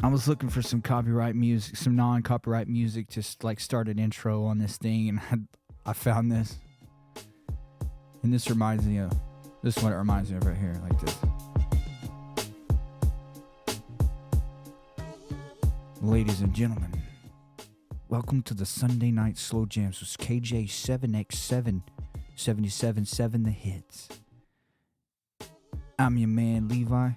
I was looking for some copyright music, some non-copyright music, just like start an intro on this thing, and I found this. And this reminds me of, this is what it reminds me of right here, like this. Ladies and gentlemen, welcome to the Sunday Night Slow Jams with KJ7X7 77.7 The Hits. I'm your man Levi.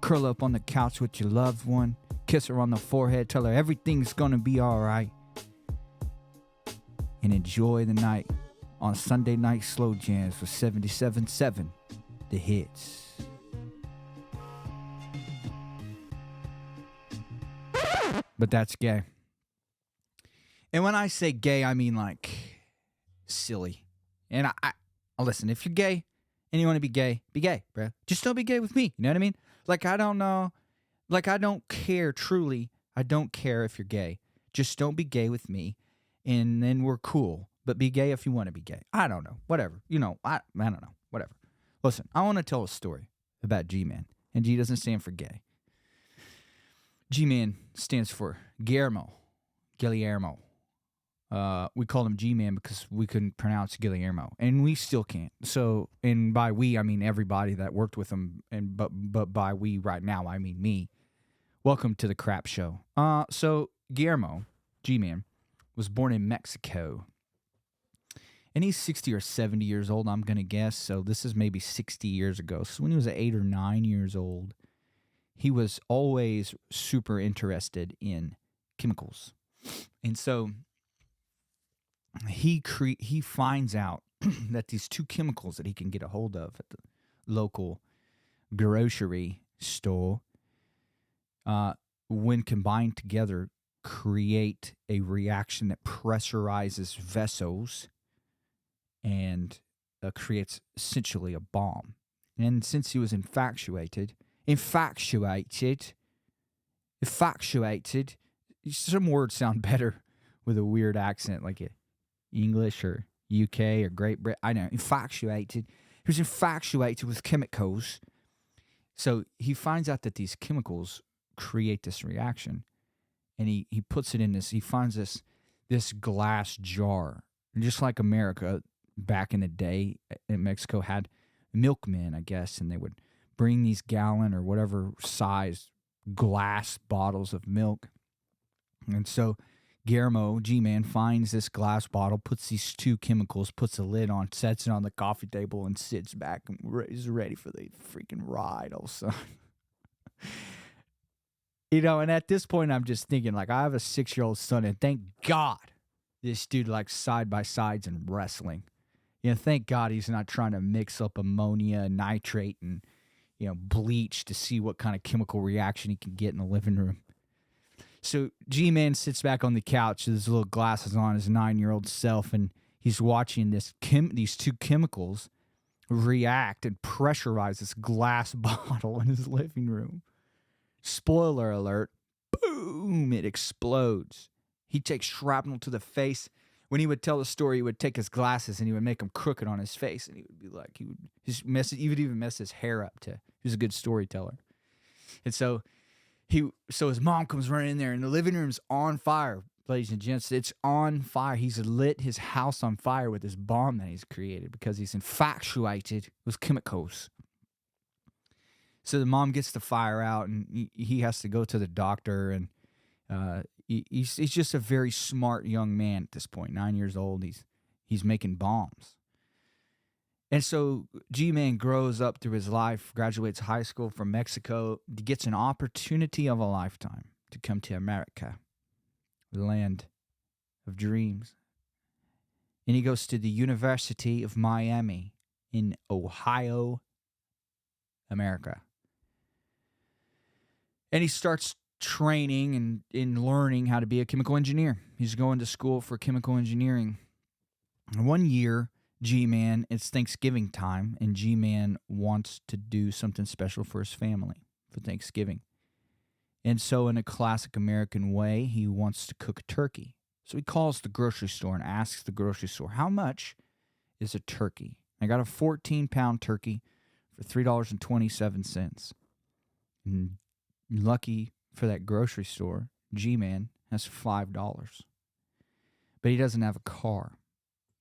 Curl up on the couch with your loved one, kiss her on the forehead, tell her everything's gonna be alright, and enjoy the night on Sunday Night Slow Jams with 77.7 The Hits. But that's gay. And when I say gay, I mean like silly. And I listen, if you're gay and you want to be gay, bro. Just don't be gay with me. You know what I mean? Like, I don't know. Like, I don't care, truly. I don't care if you're gay. Just don't be gay with me, and then we're cool. But be gay if you want to be gay. I don't know. Whatever. You know, I don't know. Whatever. Listen, I want to tell a story about G-Man. And G doesn't stand for gay. G-Man stands for Guillermo. We called him G-Man because we couldn't pronounce Guillermo, and we still can't. So, and by we, I mean everybody that worked with him, and but by we right now, I mean me. Welcome to the crap show. So Guillermo, G-Man, was born in Mexico, and he's 60 or 70 years old, I'm gonna guess. So this is maybe 60 years ago. So when he was 8 or 9 years old, he was always super interested in chemicals, and so he finds out that these two chemicals that he can get a hold of at the local grocery store, when combined together, create a reaction that pressurizes vessels and creates essentially a bomb. And since he was infatuated, some words sound better with a weird accent, like English or UK or Great Britain. I know, infatuated. He was infatuated with chemicals. So he finds out that these chemicals create this reaction, and he puts it in this. He finds this glass jar, and just like America back in the day, in Mexico had milkmen, I guess, and they would bring these gallon or whatever size glass bottles of milk. And so Guillermo, G-Man, finds this glass bottle, puts these two chemicals, puts a lid on, sets it on the coffee table, and sits back and is ready for the freaking ride all of a sudden. You know, and at this point, I'm just thinking, like, I have a 6-year-old son, and thank God this dude likes side-by-sides and wrestling. You know, thank God he's not trying to mix up ammonia and nitrate and, you know, bleach to see what kind of chemical reaction he can get in the living room. So G-Man sits back on the couch with his little glasses on, his 9-year-old self, and he's watching these two chemicals react and pressurize this glass bottle in his living room. Spoiler alert, boom, it explodes. He takes shrapnel to the face. When he would tell the story, he would take his glasses and he would make them crooked on his face, and he would be like, he would even mess his hair up he was a good storyteller. And so his mom comes running in there, and the living room's on fire, ladies and gents. It's on fire. He's lit his house on fire with this bomb that he's created because he's infatuated with chemicals. So the mom gets the fire out, and he has to go to the doctor, and he's just a very smart young man at this point, 9 years old. He's making bombs. And so G-Man grows up through his life, graduates high school from Mexico, gets an opportunity of a lifetime to come to America, the land of dreams. And he goes to the University of Miami in Ohio, America. And he starts training and learning how to be a chemical engineer. He's going to school for chemical engineering. And one year, G-Man, it's Thanksgiving time, and G-Man wants to do something special for his family for Thanksgiving. And so in a classic American way, he wants to cook a turkey. So he calls the grocery store and asks the grocery store, how much is a turkey? I got a 14-pound turkey for $3.27. And lucky for that grocery store, G-Man has $5. But he doesn't have a car.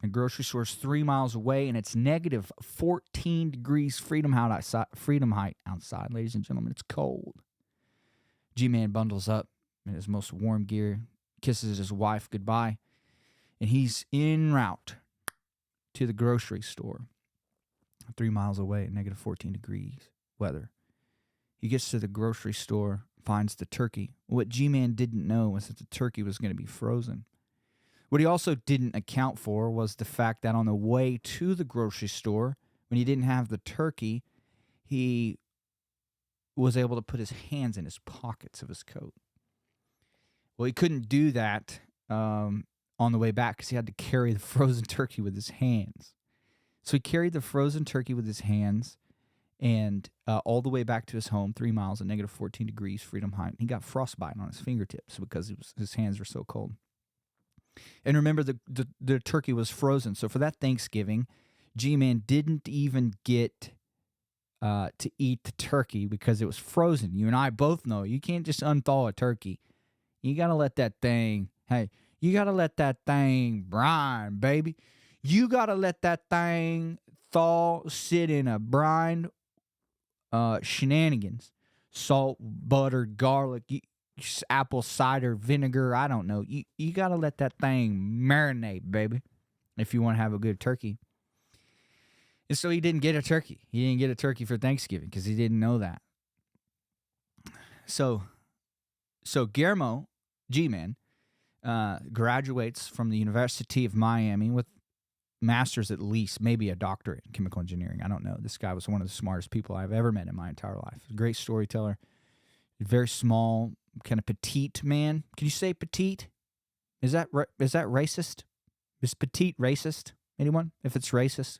The grocery store is 3 miles away, and it's negative 14 degrees Freedom height outside, ladies and gentlemen. It's cold. G-Man bundles up in his most warm gear, kisses his wife goodbye, and he's en route to the grocery store 3 miles away at negative 14 degrees weather. He gets to the grocery store, finds the turkey. What G-Man didn't know was that the turkey was going to be frozen. What he also didn't account for was the fact that on the way to the grocery store, when he didn't have the turkey, he was able to put his hands in his pockets of his coat. Well, he couldn't do that on the way back because he had to carry the frozen turkey with his hands. So he carried the frozen turkey with his hands and all the way back to his home, 3 miles at negative 14 degrees Freedom height. He got frostbite on his fingertips because his hands were so cold. And remember, the turkey was frozen. So for that Thanksgiving, G-Man didn't even get to eat the turkey because it was frozen. You and I both know you can't just unthaw a turkey. You got to let that thing, you got to let that thing brine, baby. You got to let that thing thaw, sit in a brine, shenanigans. Salt, butter, garlic, apple cider vinegar, I don't know. You got to let that thing marinate, baby, if you want to have a good turkey. And so he didn't get a turkey. He didn't get a turkey for Thanksgiving because he didn't know that. So Guillermo G-Man graduates from the University of Miami with master's at least, maybe a doctorate in chemical engineering. I don't know. This guy was one of the smartest people I've ever met in my entire life. Great storyteller. Very small, kind of petite man. Can you say petite? Is that racist? Is petite racist? Anyone? If it's racist,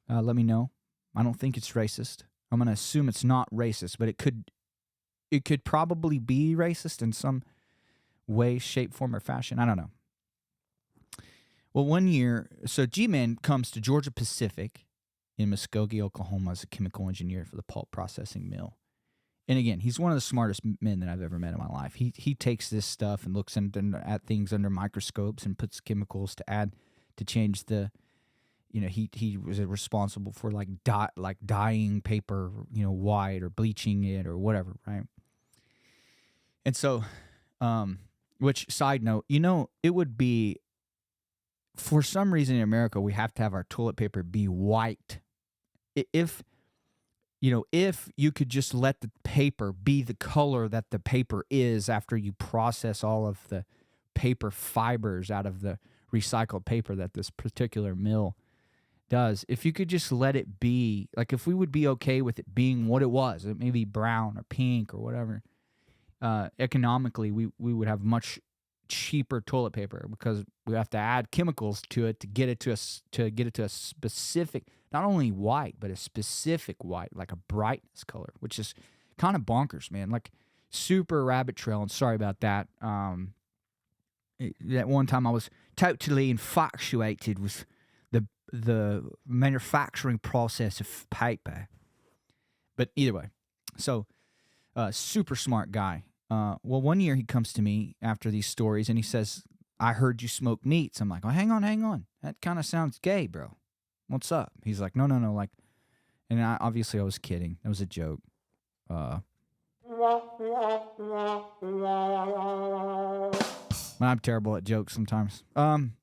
let me know. I don't think it's racist. I'm going to assume it's not racist, but it could probably be racist in some way, shape, form, or fashion. I don't know. Well, one year, so G-Man comes to Georgia Pacific in Muskogee, Oklahoma as a chemical engineer for the pulp processing mill. And again, he's one of the smartest men that I've ever met in my life. He takes this stuff and looks at things under microscopes and puts chemicals to change the, he was responsible for like dyeing paper, white or bleaching it or whatever, right? And so, which side note, it would be, for some reason in America, we have to have our toilet paper be white. If you could just let the paper be the color that the paper is after you process all of the paper fibers out of the recycled paper that this particular mill does, if you could just let it be, like if we would be okay with it being what it was, it may be brown or pink or whatever, economically we would have much cheaper toilet paper because we have to add chemicals to it to get it to a specific, not only white, but a specific white, like a brightness color, which is kind of bonkers, man. Like super rabbit trail, and sorry about that. That one time I was totally infatuated with the manufacturing process of paper. But either way, so super smart guy. Well, one year he comes to me after these stories and he says, I heard you smoke meats. I'm like, oh, hang on. That kind of sounds gay, bro. What's up? He's like, no. Like, and obviously I was kidding. That was a joke. I'm terrible at jokes sometimes. I'm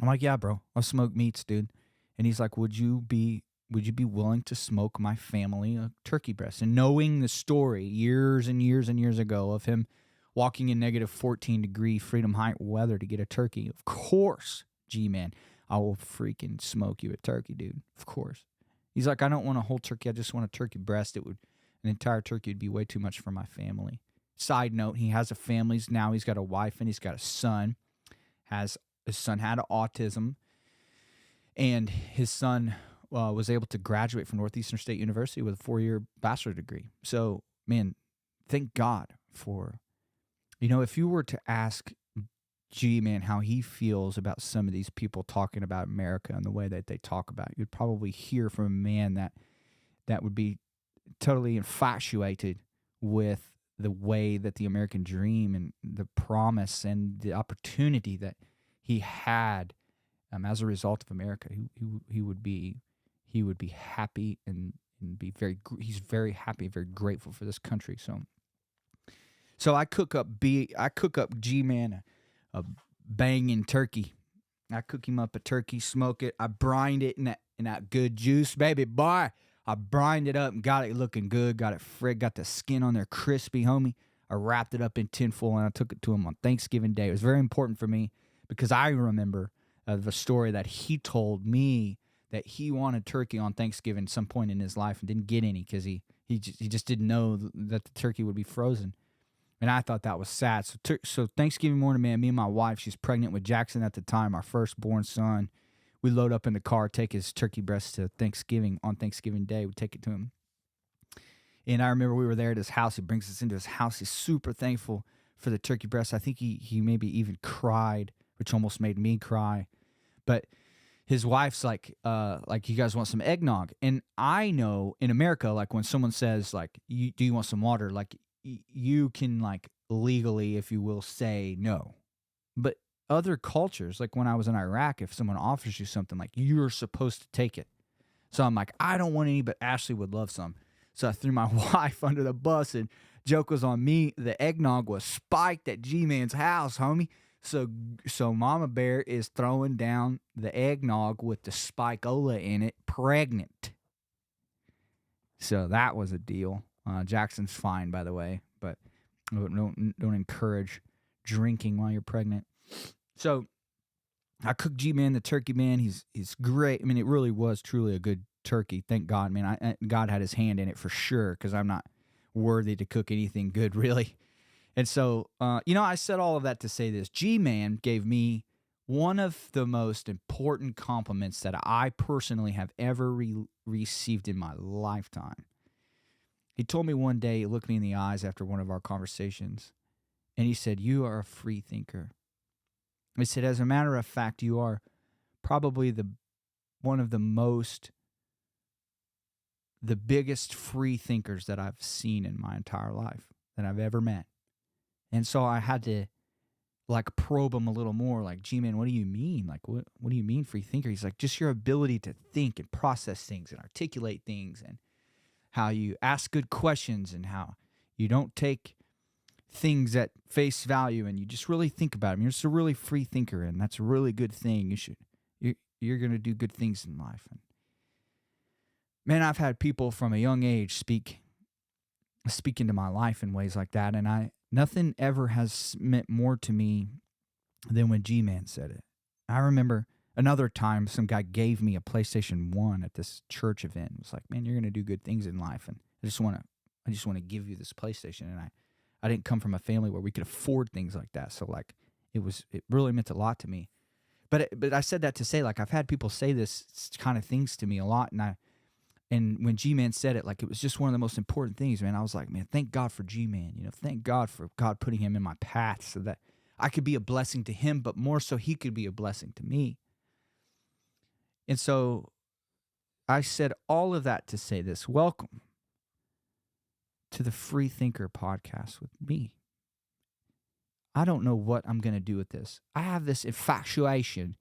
like, yeah, bro, I'll smoke meats, dude. And he's like, would you be willing to smoke my family a turkey breast? And knowing the story years and years and years ago of him walking in negative 14 degree Freedom height weather to get a turkey, of course, G-Man, I will freaking smoke you a turkey, dude. Of course. He's like, I don't want a whole turkey. I just want a turkey breast. An entire turkey would be way too much for my family. Side note, he has a family now. He's got a wife and he's got a son. His son had autism, and his son was able to graduate from Northeastern State University with a 4-year bachelor degree. So, man, thank God for, if you were to ask G-Man how he feels about some of these people talking about America and the way that they talk about it, you'd probably hear from a man that would be totally infatuated with the way that the American dream and the promise and the opportunity that he had as a result of America. He would be happy and be he's very happy, very grateful for this country. So I cook up G-Man a banging turkey. I cook him up a turkey, smoke it. I brined it in that good juice, baby boy. I brined it up and got it looking good. Got the skin on there crispy, homie. I wrapped it up in tinfoil and I took it to him on Thanksgiving Day. It was very important for me because I remember the story that he told me that he wanted turkey on Thanksgiving at some point in his life and didn't get any because he just didn't know that the turkey would be frozen. And I thought that was sad. So Thanksgiving morning, man, me and my wife, she's pregnant with Jackson at the time, our firstborn son. We load up in the car, take his turkey breast to Thanksgiving. On Thanksgiving Day, we take it to him. And I remember we were there at his house. He brings us into his house. He's super thankful for the turkey breast. I think he maybe even cried, which almost made me cry. But his wife's like, you guys want some eggnog? And I know in America, like when someone says, like, do you want some water? Like, you can, like, legally, if you will, say no. But other cultures, like when I was in Iraq, if someone offers you something, like, you're supposed to take it. So I'm like, I don't want any, but Ashley would love some. So I threw my wife under the bus, and joke was on me. The eggnog was spiked at G-Man's house, homie. So Mama Bear is throwing down the eggnog with the spike-ola in it, pregnant. So that was a deal. Jackson's fine, by the way, but don't encourage drinking while you're pregnant. So I cooked G-Man the turkey, man. He's great. I mean, it really was truly a good turkey. Thank God, man. God had his hand in it for sure, because I'm not worthy to cook anything good, really. And so, I said all of that to say this. G-Man gave me one of the most important compliments that I personally have ever received in my lifetime. He told me one day, he looked me in the eyes after one of our conversations, and he said, "You are a free thinker." He said, "As a matter of fact, you are probably one of the biggest free thinkers that I've seen in my entire life, that I've ever met." And so I had to, like, probe him a little more, like, "G-Man, what do you mean? Like, what do you mean free thinker?" He's like, "Just your ability to think and process things and articulate things, and how you ask good questions, and how you don't take things at face value, and you just really think about them. You're just a really free thinker, and that's a really good thing. You're going to do good things in life." And man, I've had people from a young age speak into my life in ways like that, and nothing ever has meant more to me than when G-Man said it. I remember another time some guy gave me a PlayStation 1 at this church event. It was like, "Man, you're going to do good things in life, and I just want to give you this PlayStation." And I didn't come from a family where we could afford things like that, so, like, it really meant a lot to me. But I said that to say, like, I've had people say this kind of things to me a lot, and when G-Man said it, like, it was just one of the most important things, man. I was like, man, thank God for G-Man. Thank God for God putting him in my path so that I could be a blessing to him, but more so he could be a blessing to me. And so I said all of that to say this. Welcome to the Free Thinker podcast with me. I don't know what I'm going to do with this. I have this infatuation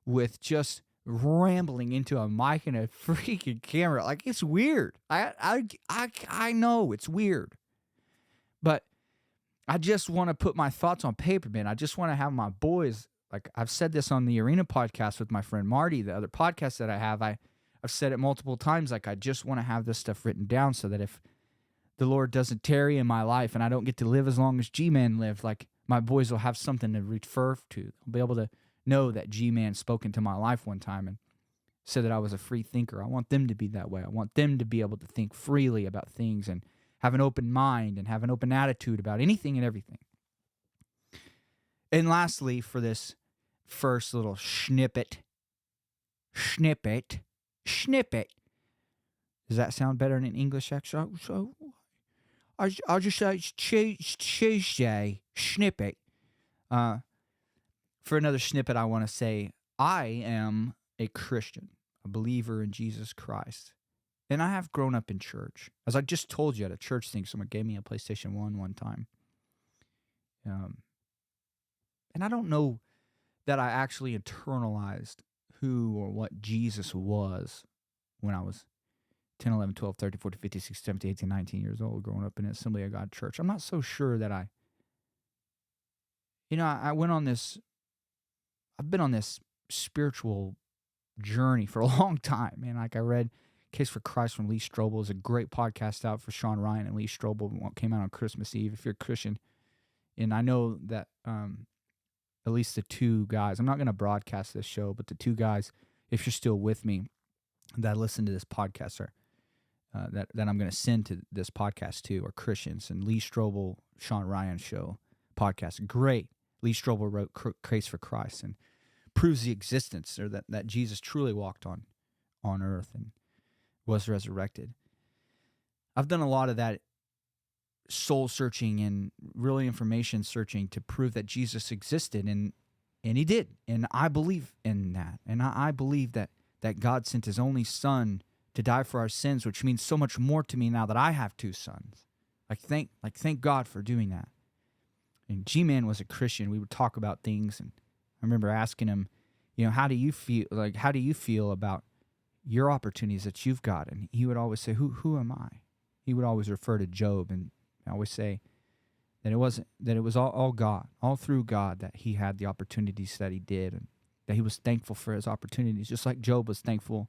with just rambling into a mic and a freaking camera. Like, it's weird. I know it's weird. But I just want to put my thoughts on paper, man. I just want to have my boys, like, I've said this on the Arena podcast with my friend Marty, the other podcast that I have. I've said it multiple times. Like, I just want to have this stuff written down so that if the Lord doesn't tarry in my life and I don't get to live as long as G-Man lived, like, my boys will have something to refer to. They'll be able to know that G-Man spoke into my life one time and said that I was a free thinker. I want them to be that way. I want them to be able to think freely about things and have an open mind and have an open attitude about anything and everything. And lastly, for this first little snippet. Does that sound better in an English accent? So I'll just say Tuesday snippet. For another snippet, I want to say I am a Christian, a believer in Jesus Christ. And I have grown up in church. As I just told you at a church thing, someone gave me a PlayStation 1 one time. And I don't know that I actually internalized who or what Jesus was when I was 10, 11, 12, 13, 14, 15, 16, 17, 18, 19 years old, growing up in an Assembly of God church. I'm not so sure that I went on this, I've been on this spiritual journey for a long time, man. Like I read Case for Christ from Lee Strobel. Is a great podcast out for Sean Ryan and Lee Strobel. Came out on Christmas Eve. If you're a Christian, and I know that at least the two guys, I'm not going to broadcast this show, but the two guys, if you're still with me, that listen to this podcast are that I'm going to send to this podcast to are Christians. And Lee Strobel, Sean Ryan show podcast, great. Lee Strobel wrote Case for Christ and proves the existence, or that Jesus truly walked on earth and was resurrected. I've done a lot of that soul searching and really information searching to prove that Jesus existed, and he did. And I believe in that. And I believe that God sent his only son to die for our sins, which means so much more to me now that I have two sons. Thank God for doing that. And G-Man was a Christian. We would talk about things, and I remember asking him, how do you feel? How do you feel about your opportunities that you've got? And he would always say, who am I? He would always refer to Job, and I always say that it was all God, all through God, that he had the opportunities that he did, and that he was thankful for his opportunities, just like Job was thankful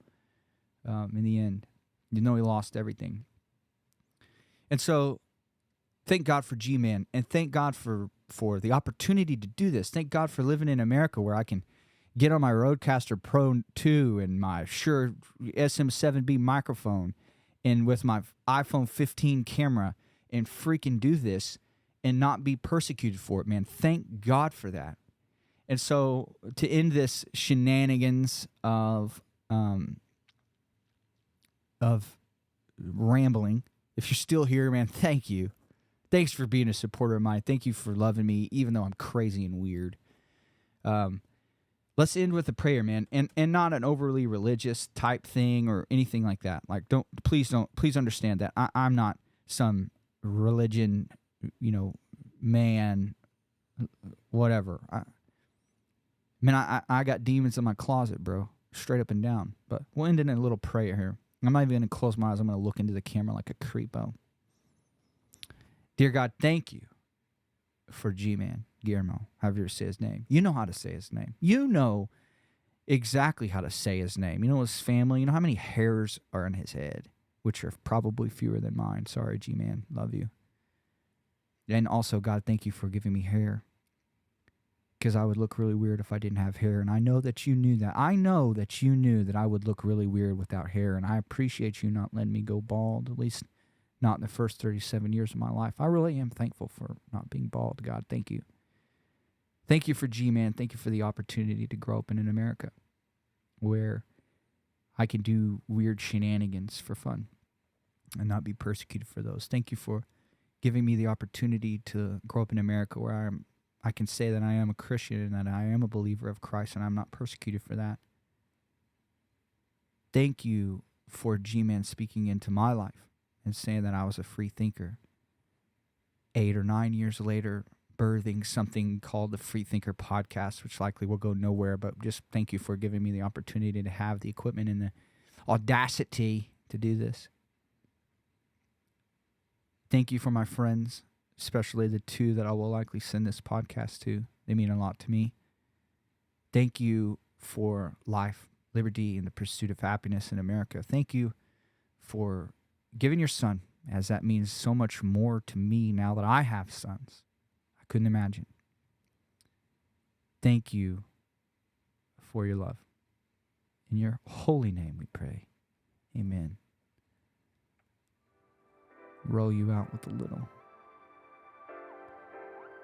in the end. He lost everything. And so thank God for G-Man, and thank God for the opportunity to do this. Thank God for living in America, where I can get on my Rodecaster Pro 2 and my Shure SM7B microphone and with my iPhone 15 camera and freaking do this and not be persecuted for it, man. Thank God for that. And so to end this shenanigans of rambling, if you're still here, man, thank you. Thanks for being a supporter of mine. Thank you for loving me, even though I'm crazy and weird. Let's end with a prayer, man, and not an overly religious type thing or anything like that. Please understand that I'm not some religion, man, whatever. I got demons in my closet, bro, straight up and down. But we'll end in a little prayer here. I'm not even going to close my eyes. I'm going to look into the camera like a creepo. Dear God, thank you for G-Man, Guillermo, however you say his name. You know how to say his name. You know exactly how to say his name. You know his family. You know how many hairs are in his head, which are probably fewer than mine. Sorry, G-Man. Love you. And also, God, thank you for giving me hair, because I would look really weird if I didn't have hair. And I know that you knew that. I know that you knew that I would look really weird without hair. And I appreciate you not letting me go bald, at least not in the first 37 years of my life. I really am thankful for not being bald, God. Thank you. Thank you for G-Man. Thank you for the opportunity to grow up in America, where I can do weird shenanigans for fun and not be persecuted for those. Thank you for giving me the opportunity to grow up in America, where I can say that I am a Christian and that I am a believer of Christ, and I'm not persecuted for that. Thank you for G-Man speaking into my life and saying that I was a free thinker. 8 or 9 years later, birthing something called the Free Thinker Podcast, which likely will go nowhere, but just thank you for giving me the opportunity to have the equipment and the audacity to do this. Thank you for my friends, especially the two that I will likely send this podcast to. They mean a lot to me. Thank you for life, liberty, and the pursuit of happiness in America. Thank you for giving your son, as that means so much more to me now that I have sons. I couldn't imagine. Thank you for your love. In your holy name we pray. Amen. Roll you out with a little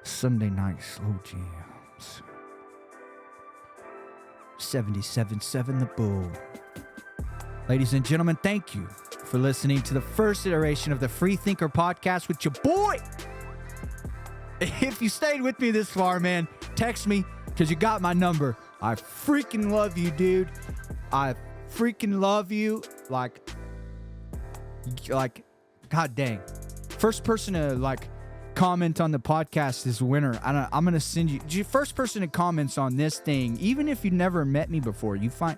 Sunday night slow jams. 77.7 The Bull. Ladies and gentlemen, thank you for listening to the first iteration of the Free Thinker Podcast with your boy. If you stayed with me this far, man, text me, because you got my number. I freaking love you, dude. I freaking love you. Like, Like, god dang. First person to like comment on the podcast is winner. I'm gonna send you first person that comments on this thing, even if you never met me before, you find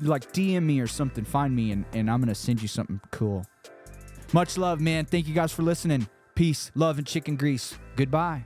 like DM me or something, find me, and I'm gonna send you something cool. Much love, man. Thank you guys for listening. Peace, love, and chicken grease. Goodbye.